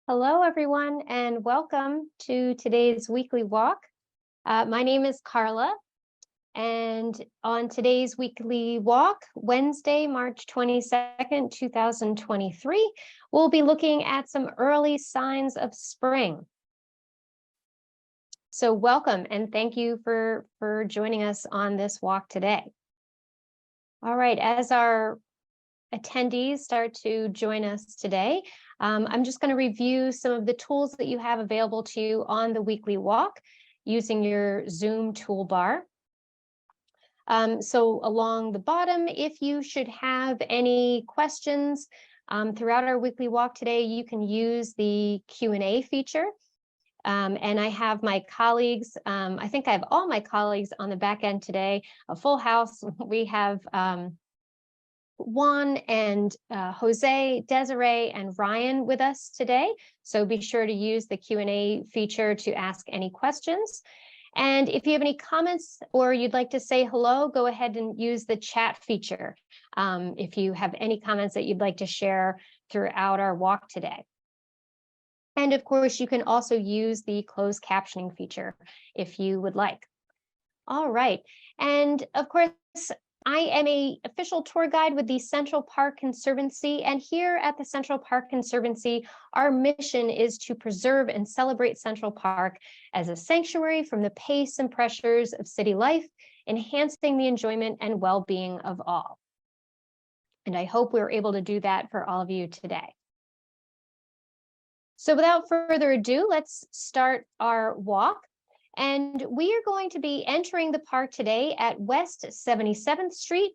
Hello, everyone, and welcome to today's weekly walk. My name is Carla, and on today's weekly walk, Wednesday, March 22nd, 2023, we'll be looking at some early signs of spring. So welcome, and thank you for joining us on this walk today. All right, as our attendees start to join us today, I'm just going to review some of the tools that you have available to you on the weekly walk using your Zoom toolbar. So along the bottom, if you should have any questions throughout our weekly walk today, you can use the Q&A feature. And I have my colleagues, I think I have all my colleagues on the back end today, a full house. We have Juan and Jose, Desiree, and Ryan with us today. So be sure to use the Q&A feature to ask any questions. And if you have any comments or you'd like to say hello, go ahead and use the chat feature if you have any comments that you'd like to share throughout our walk today. And of course, you can also use the closed captioning feature if you would like. All right. And of course, I am an official tour guide with the Central Park Conservancy, and here at the Central Park Conservancy, our mission is to preserve and celebrate Central Park as a sanctuary from the pace and pressures of city life, enhancing the enjoyment and well-being of all. And I hope we're able to do that for all of you today. So without further ado, let's start our walk. And we are going to be entering the park today at West 77th Street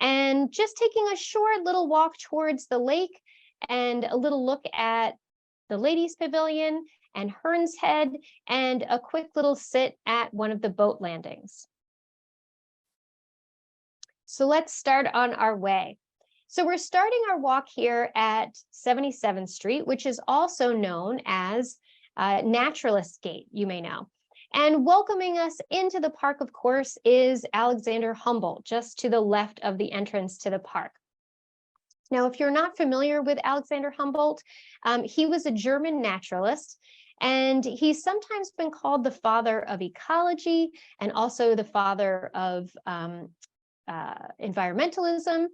and just taking a short little walk towards the lake and a little look at the Ladies Pavilion and Hearn's Head and a quick little sit at one of the boat landings. So let's start on our way. So we're starting our walk here at 77th Street, which is also known as Naturalist Gate, you may know. And welcoming us into the park, of course, is Alexander Humboldt, just to the left of the entrance to the park. Now, if you're not familiar with Alexander Humboldt, he was a German naturalist, and he's sometimes been called the father of ecology and also the father of environmentalism.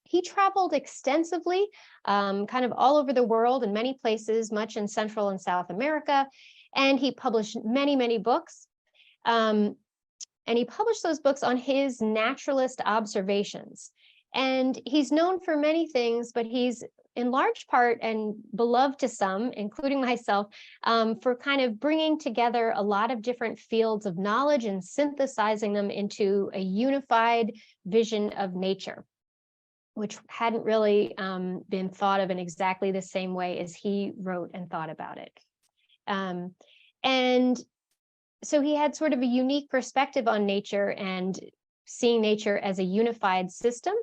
He traveled extensively, kind of all over the world in many places, much in Central and South America. And he published many, many books. And he published those books on his naturalist observations. And he's known for many things, but he's in large part and beloved to some, including myself, for kind of bringing together a lot of different fields of knowledge and synthesizing them into a unified vision of nature, which hadn't really been thought of in exactly the same way as he wrote and thought about it. And so he had sort of a unique perspective on nature and seeing nature as a unified system.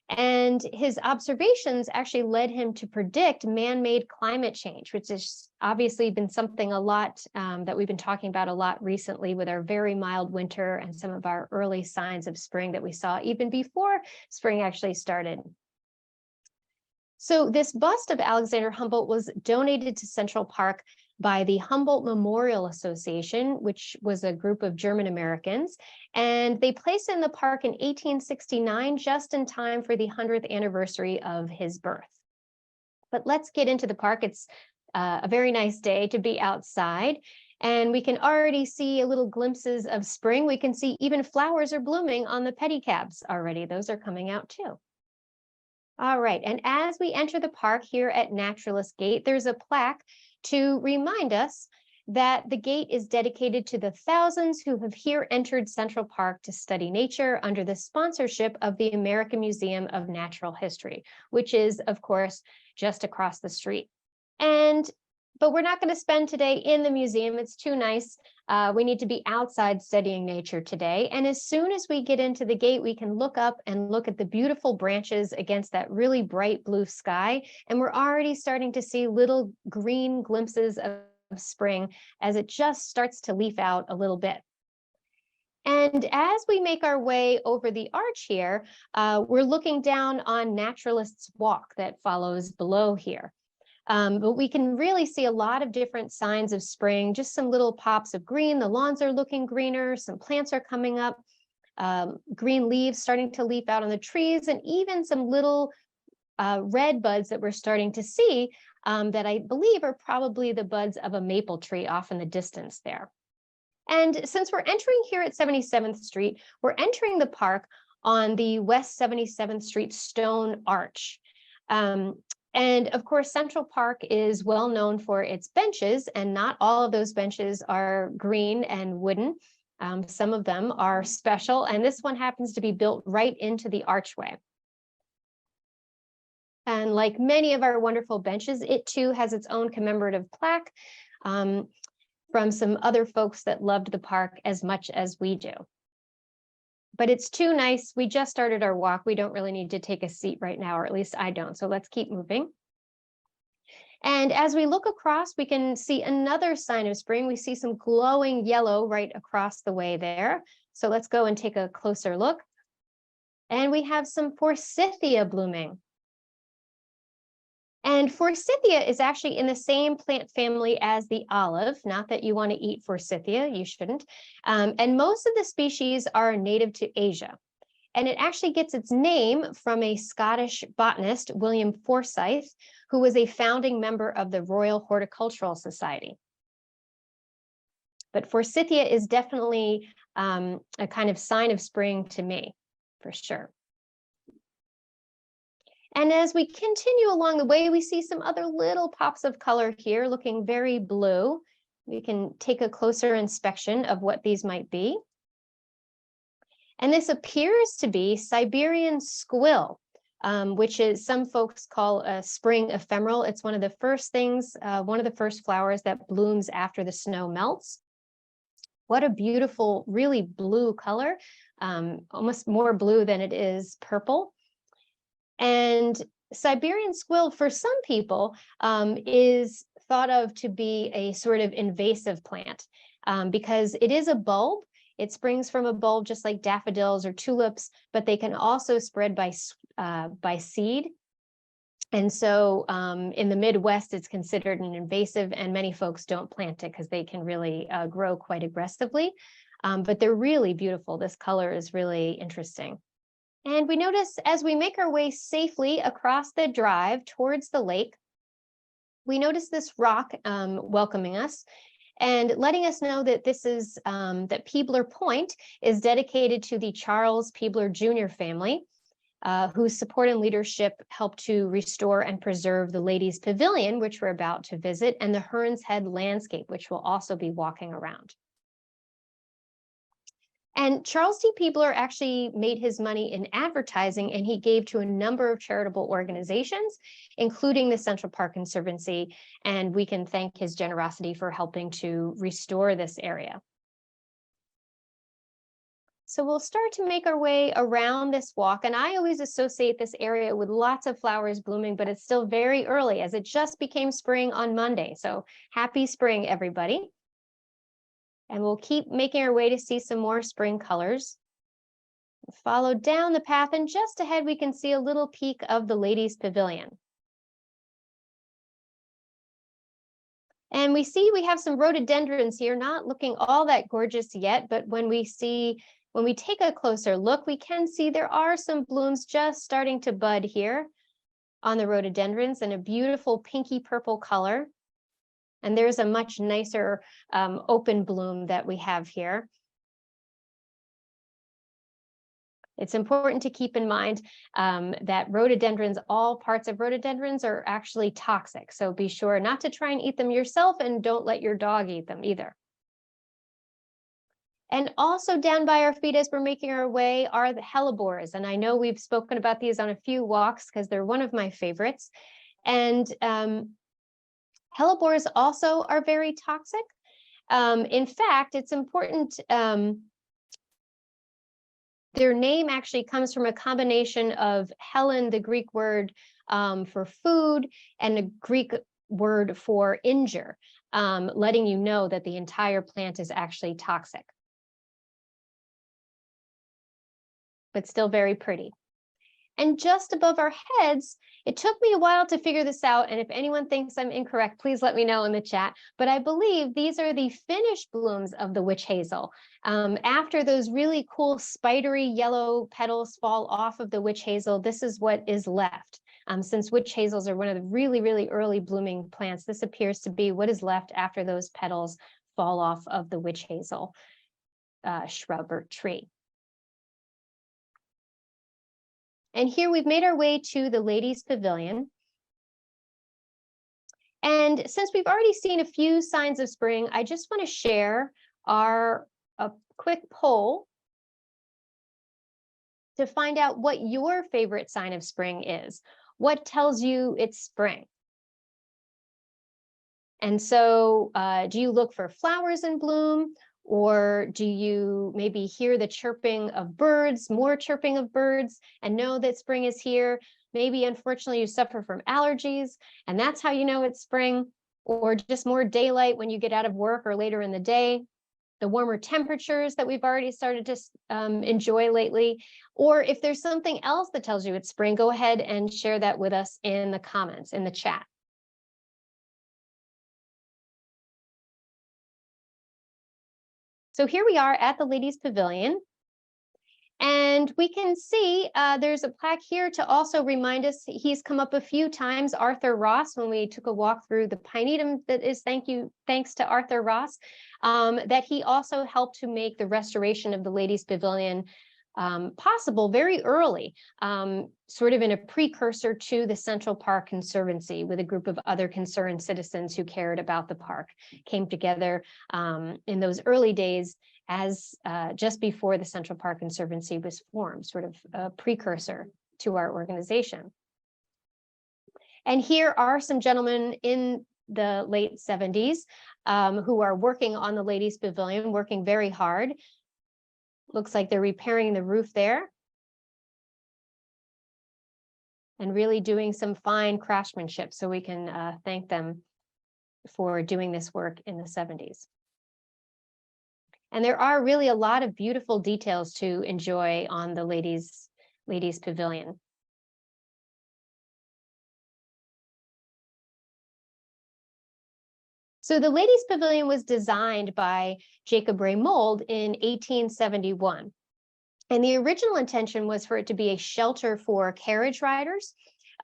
And his observations actually led him to predict man-made climate change, which has obviously been something a lot that we've been talking about a lot recently with our very mild winter and some of our early signs of spring that we saw even before spring actually started. So this bust of Alexander Humboldt was donated to Central Park by the Humboldt Memorial Association, which was a group of German Americans, and they placed it in the park in 1869, just in time for the 100th anniversary of his birth. But let's get into the park. It's a very nice day to be outside, and we can already see a little glimpses of spring. We can see even flowers are blooming on the pedicabs already. Those are coming out too. All right, and as we enter the park here at Naturalist Gate, there's a plaque to remind us that the gate is dedicated to the thousands who have here entered Central Park to study nature under the sponsorship of the American Museum of Natural History, which is, of course, just across the street. But we're not going to spend today in the museum. It's too nice. We need to be outside studying nature today. And as soon as we get into the gate, we can look up and look at the beautiful branches against that really bright blue sky. And we're already starting to see little green glimpses of spring as it just starts to leaf out a little bit. And as we make our way over the arch here, we're looking down on Naturalist's Walk that follows below here. But we can really see a lot of different signs of spring, just some little pops of green. The lawns are looking greener, some plants are coming up, green leaves starting to leaf out on the trees, and even some little red buds that we're starting to see that I believe are probably the buds of a maple tree off in the distance there. And since we're entering here at 77th Street, we're entering the park on the West 77th Street stone arch. And of course, Central Park is well known for its benches, and not all of those benches are green and wooden. Some of them are special, and this one happens to be built right into the archway. And like many of our wonderful benches, it too has its own commemorative plaque from some other folks that loved the park as much as we do. But it's too nice. We just started our walk. We don't really need to take a seat right now, or at least I don't. So let's keep moving. And as we look across, we can see another sign of spring. We see some glowing yellow right across the way there. So let's go and take a closer look. And we have some forsythia blooming. And forsythia is actually in the same plant family as the olive. Not that you want to eat forsythia, you shouldn't. And most of the species are native to Asia. And it actually gets its name from a Scottish botanist, William Forsyth, who was a founding member of the Royal Horticultural Society. But forsythia is definitely a kind of sign of spring to me, for sure. And as we continue along the way, we see some other little pops of color here looking very blue. We can take a closer inspection of what these might be. And this appears to be Siberian squill, which is some folks call a spring ephemeral. It's one of the first things, one of the first flowers that blooms after the snow melts. What a beautiful, really blue color, almost more blue than it is purple. And Siberian squill, for some people, is thought of to be a sort of invasive plant because it is a bulb. It springs from a bulb just like daffodils or tulips, but they can also spread by seed. And so in the Midwest, it's considered an invasive, and many folks don't plant it because they can really grow quite aggressively. But they're really beautiful. This color is really interesting. And we notice as we make our way safely across the drive towards the lake, we notice this rock welcoming us and letting us know that this is that Peebler Point is dedicated to the Charles Peebler Jr. family, whose support and leadership helped to restore and preserve the Ladies' Pavilion, which we're about to visit, and the Hearn's Head landscape, which we'll also be walking around. And Charles T. Peebler actually made his money in advertising, and he gave to a number of charitable organizations, including the Central Park Conservancy, and we can thank his generosity for helping to restore this area. So we'll start to make our way around this walk, and I always associate this area with lots of flowers blooming, but it's still very early as it just became spring on Monday. So happy spring, everybody. And we'll keep making our way to see some more spring colors. Follow down the path, and just ahead we can see a little peek of the Ladies' Pavilion. And we see we have some rhododendrons here, not looking all that gorgeous yet, but when we take a closer look, we can see there are some blooms just starting to bud here on the rhododendrons in a beautiful pinky purple color. And there's a much nicer open bloom that we have here. It's important to keep in mind that rhododendrons, all parts of rhododendrons are actually toxic. So be sure not to try and eat them yourself, and don't let your dog eat them either. And also down by our feet as we're making our way are the hellebores. And I know we've spoken about these on a few walks because they're one of my favorites. And hellebores also are very toxic. In fact, it's important, their name actually comes from a combination of Helen, the Greek word for food, and a Greek word for injure, letting you know that the entire plant is actually toxic. But still very pretty. And just above our heads, it took me a while to figure this out. And if anyone thinks I'm incorrect, please let me know in the chat. But I believe these are the finished blooms of the witch hazel. After those really cool spidery yellow petals fall off of the witch hazel, this is what is left. Since witch hazels are one of the really, really early blooming plants, this appears to be what is left after those petals fall off of the witch hazel shrub or tree. And here we've made our way to the ladies' pavilion. And since we've already seen a few signs of spring, I just want to share a quick poll to find out what your favorite sign of spring is. What tells you it's spring? And so do you look for flowers in bloom? Or do you maybe hear the chirping of birds, more chirping of birds, and know that spring is here? Maybe, unfortunately, you suffer from allergies, and that's how you know it's spring, or just more daylight when you get out of work or later in the day, the warmer temperatures that we've already started to enjoy lately. Or if there's something else that tells you it's spring, go ahead and share that with us in the comments, in the chat. So here we are at the Ladies' Pavilion, and we can see there's a plaque here to also remind us he's come up a few times, Arthur Ross, when we took a walk through the Pinetum, that is thanks to Arthur Ross, that he also helped to make the restoration of the Ladies' Pavilion possible very early, sort of in a precursor to the Central Park Conservancy, with a group of other concerned citizens who cared about the park, came together in those early days as just before the Central Park Conservancy was formed, sort of a precursor to our organization. And here are some gentlemen in the late 70s who are working on the Ladies' Pavilion, working very hard. Looks like they're repairing the roof there and really doing some fine craftsmanship. So we can thank them for doing this work in the 70s. And there are really a lot of beautiful details to enjoy on the Ladies' Pavilion. So the Ladies' Pavilion was designed by Jacob Ray Mold in 1871. And the original intention was for it to be a shelter for carriage riders.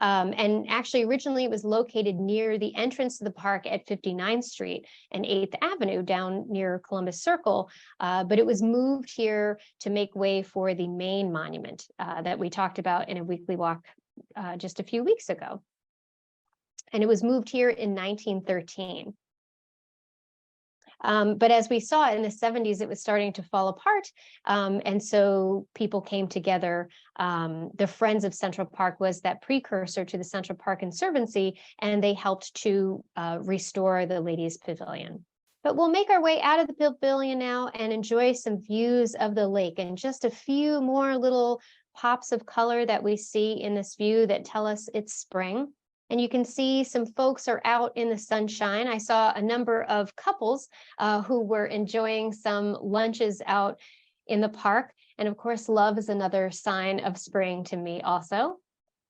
And actually, originally it was located near the entrance to the park at 59th Street and 8th Avenue down near Columbus Circle. But it was moved here to make way for the main monument that we talked about in a weekly walk just a few weeks ago. And it was moved here in 1913. But as we saw in the 70s, it was starting to fall apart. And so people came together. The Friends of Central Park was that precursor to the Central Park Conservancy, and they helped to restore the Ladies' Pavilion. But we'll make our way out of the pavilion now and enjoy some views of the lake, and just a few more little pops of color that we see in this view that tell us it's spring. And you can see some folks are out in the sunshine. I saw a number of couples who were enjoying some lunches out in the park. And of course, love is another sign of spring to me also.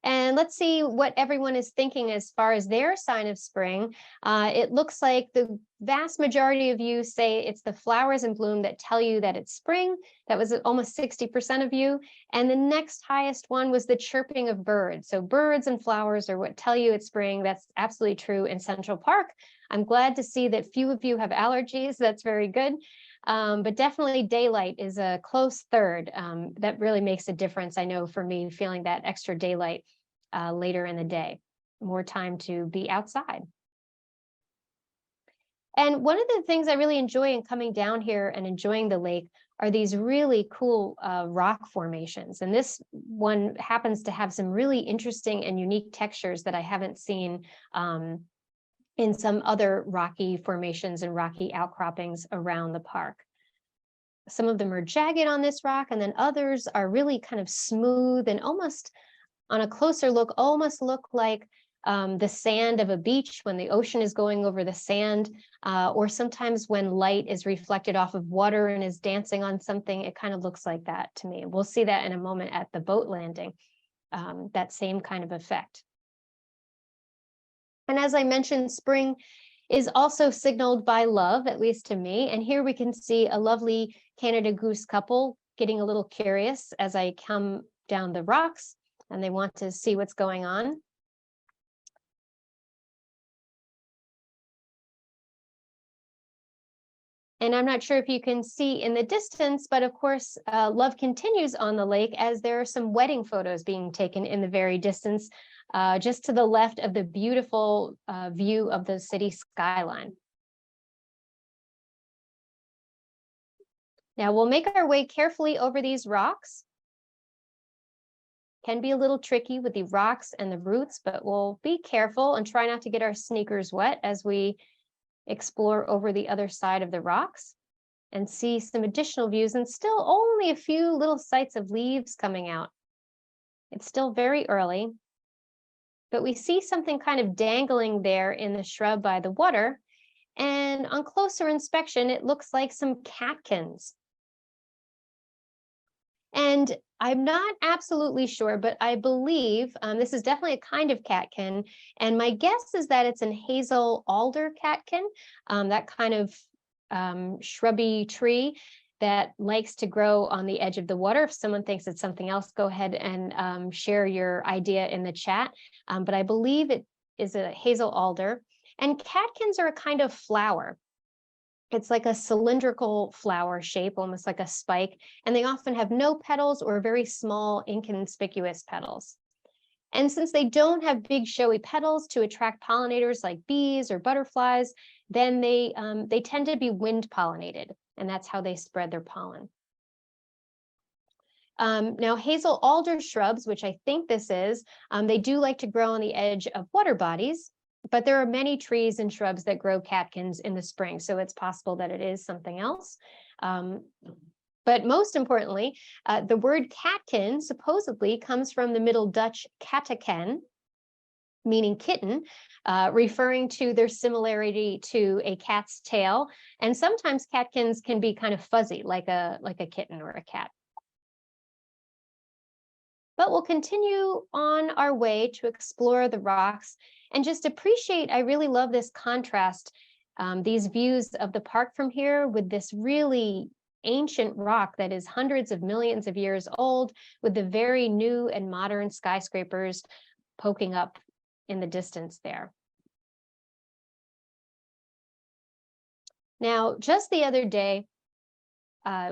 And let's see what everyone is thinking as far as their sign of spring. It looks like the vast majority of you say it's the flowers in bloom that tell you that it's spring. That was almost 60% of you. And the next highest one was the chirping of birds. So birds and flowers are what tell you it's spring. That's absolutely true in Central Park. I'm glad to see that few of you have allergies. That's very good. But definitely daylight is a close third. That really makes a difference, I know, for me, feeling that extra daylight later in the day, more time to be outside. And one of the things I really enjoy in coming down here and enjoying the lake are these really cool rock formations. And this one happens to have some really interesting and unique textures that I haven't seen in some other rocky formations and rocky outcroppings around the park. Some of them are jagged on this rock, and then others are really kind of smooth and almost, on a closer look, almost look like the sand of a beach when the ocean is going over the sand, or sometimes when light is reflected off of water and is dancing on something, it kind of looks like that to me. We'll see that in a moment at the boat landing. that same kind of effect. And as I mentioned, spring is also signaled by love, at least to me. And here we can see a lovely Canada goose couple getting a little curious as I come down the rocks, and they want to see what's going on. And I'm not sure if you can see in the distance, but of course, love continues on the lake as there are some wedding photos being taken in the very distance, just to the left of the beautiful view of the city skyline. Now we'll make our way carefully over these rocks. Can be a little tricky with the rocks and the roots, but we'll be careful and try not to get our sneakers wet as we explore over the other side of the rocks and see some additional views, and still only a few little sights of leaves coming out. It's still very early, but we see something kind of dangling there in the shrub by the water. And on closer inspection, it looks like some catkins. And I'm not absolutely sure, but I believe this is definitely a kind of catkin. And my guess is that it's an hazel alder catkin, that kind of shrubby tree that likes to grow on the edge of the water. If someone thinks it's something else, go ahead and share your idea in the chat. But I believe it is a hazel alder. And catkins are a kind of flower. It's like a cylindrical flower shape, almost like a spike, and they often have no petals or very small, inconspicuous petals. And since they don't have big, showy petals to attract pollinators like bees or butterflies, then they tend to be wind pollinated, and that's how they spread their pollen. Now, hazel alder shrubs, which I think this is, they do like to grow on the edge of water bodies. But there are many trees and shrubs that grow catkins in the spring, so it's possible that it is something else. But most importantly, the word catkin supposedly comes from the Middle Dutch kateken, meaning kitten, referring to their similarity to a cat's tail. And sometimes catkins can be kind of fuzzy, like a kitten or a cat. But we'll continue on our way to explore the rocks and just appreciate. I really love this contrast, these views of the park from here with this really ancient rock that is hundreds of millions of years old, with the very new and modern skyscrapers poking up in the distance there. Now, just the other day,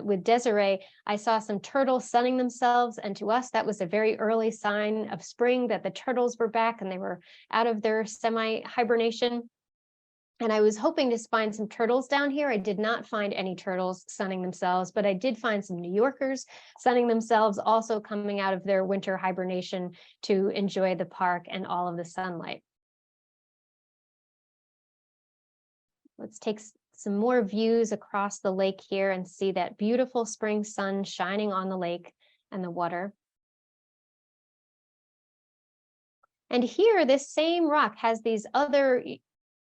with Desiree, I saw some turtles sunning themselves, and to us that was a very early sign of spring, that the turtles were back and they were out of their semi-hibernation. And I was hoping to find some turtles down here. I did not find any turtles sunning themselves, but I did find some New Yorkers sunning themselves, also coming out of their winter hibernation to enjoy the park and all of the sunlight. Let's take some more views across the lake here and see that beautiful spring sun shining on the lake and the water. And here, this same rock has these other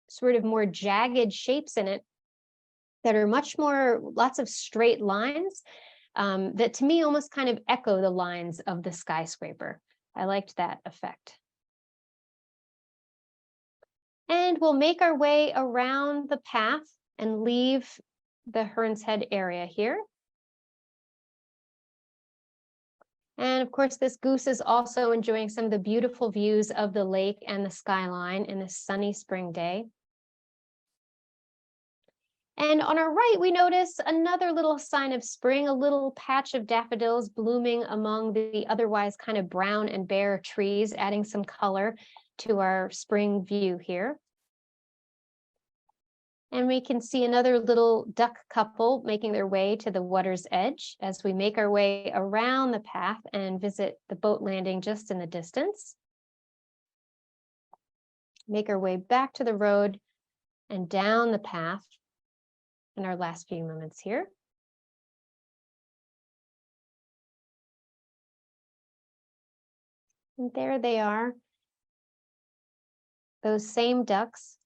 sort of more jagged shapes in it that are lots of straight lines that to me almost kind of echo the lines of the skyscraper. I liked that effect. And we'll make our way around the path and leave the Hearn's Head area here. And of course, this goose is also enjoying some of the beautiful views of the lake and the skyline in this sunny spring day. And on our right, we notice another little sign of spring, a little patch of daffodils blooming among the otherwise kind of brown and bare trees, adding some color to our spring view here. And we can see another little duck couple making their way to the water's edge as we make our way around the path and visit the boat landing just in the distance. Make our way back to the road and down the path in our last few moments here. And there they are, those same ducks.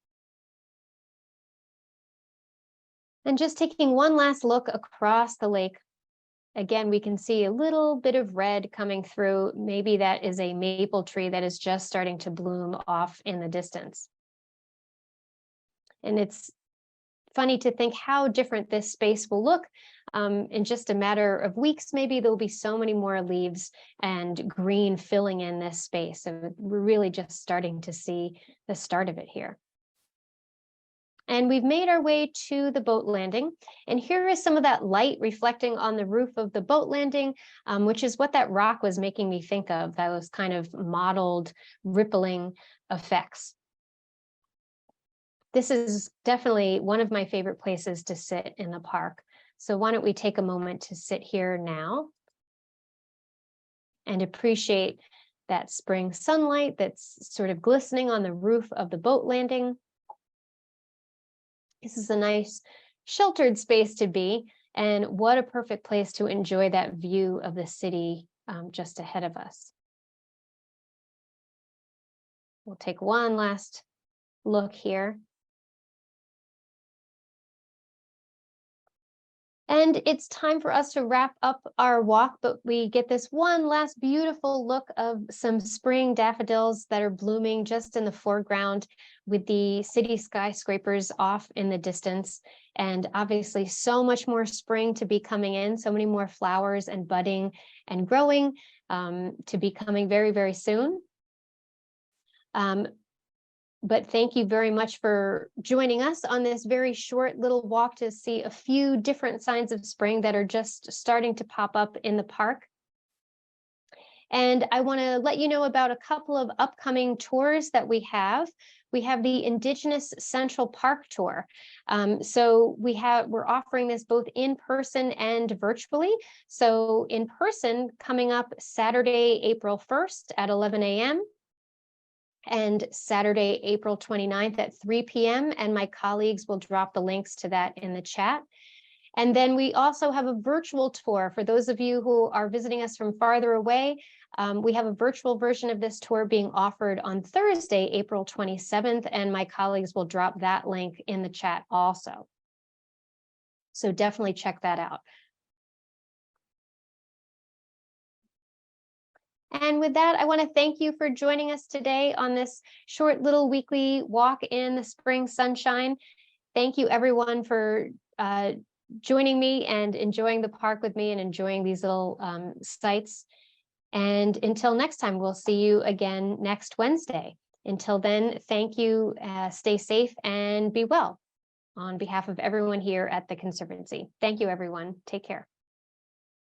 And just taking one last look across the lake, again, we can see a little bit of red coming through. Maybe that is a maple tree that is just starting to bloom off in the distance. And it's funny to think how different this space will look in just a matter of weeks. Maybe there'll be so many more leaves and green filling in this space. So we're really just starting to see the start of it here. And we've made our way to the boat landing. And here is some of that light reflecting on the roof of the boat landing, which is what that rock was making me think of, those kind of mottled, rippling effects. This is definitely one of my favorite places to sit in the park. So why don't we take a moment to sit here now and appreciate that spring sunlight that's sort of glistening on the roof of the boat landing. This is a nice sheltered space to be, and what a perfect place to enjoy that view of the city just ahead of us. We'll take one last look here. And it's time for us to wrap up our walk, but we get this one last beautiful look of some spring daffodils that are blooming just in the foreground with the city skyscrapers off in the distance. And obviously so much more spring to be coming in, so many more flowers and budding and growing to be coming very, very soon. But thank you very much for joining us on this very short little walk to see a few different signs of spring that are just starting to pop up in the park. And I want to let you know about a couple of upcoming tours that we have. We have the Indigenous Central Park tour. So we're offering this both in person and virtually. So in person, coming up Saturday, April 1st at 11 a.m. and Saturday, April 29th at 3 p.m. And my colleagues will drop the links to that in the chat. And then we also have a virtual tour. For those of you who are visiting us from farther away, we have a virtual version of this tour being offered on Thursday, April 27th, and my colleagues will drop that link in the chat also. So definitely check that out. And with that, I want to thank you for joining us today on this short little weekly walk in the spring sunshine. Thank you, everyone, for joining me and enjoying the park with me and enjoying these little sites. And until next time, we'll see you again next Wednesday. Until then, thank you, stay safe and be well on behalf of everyone here at the Conservancy. Thank you, everyone. Take care.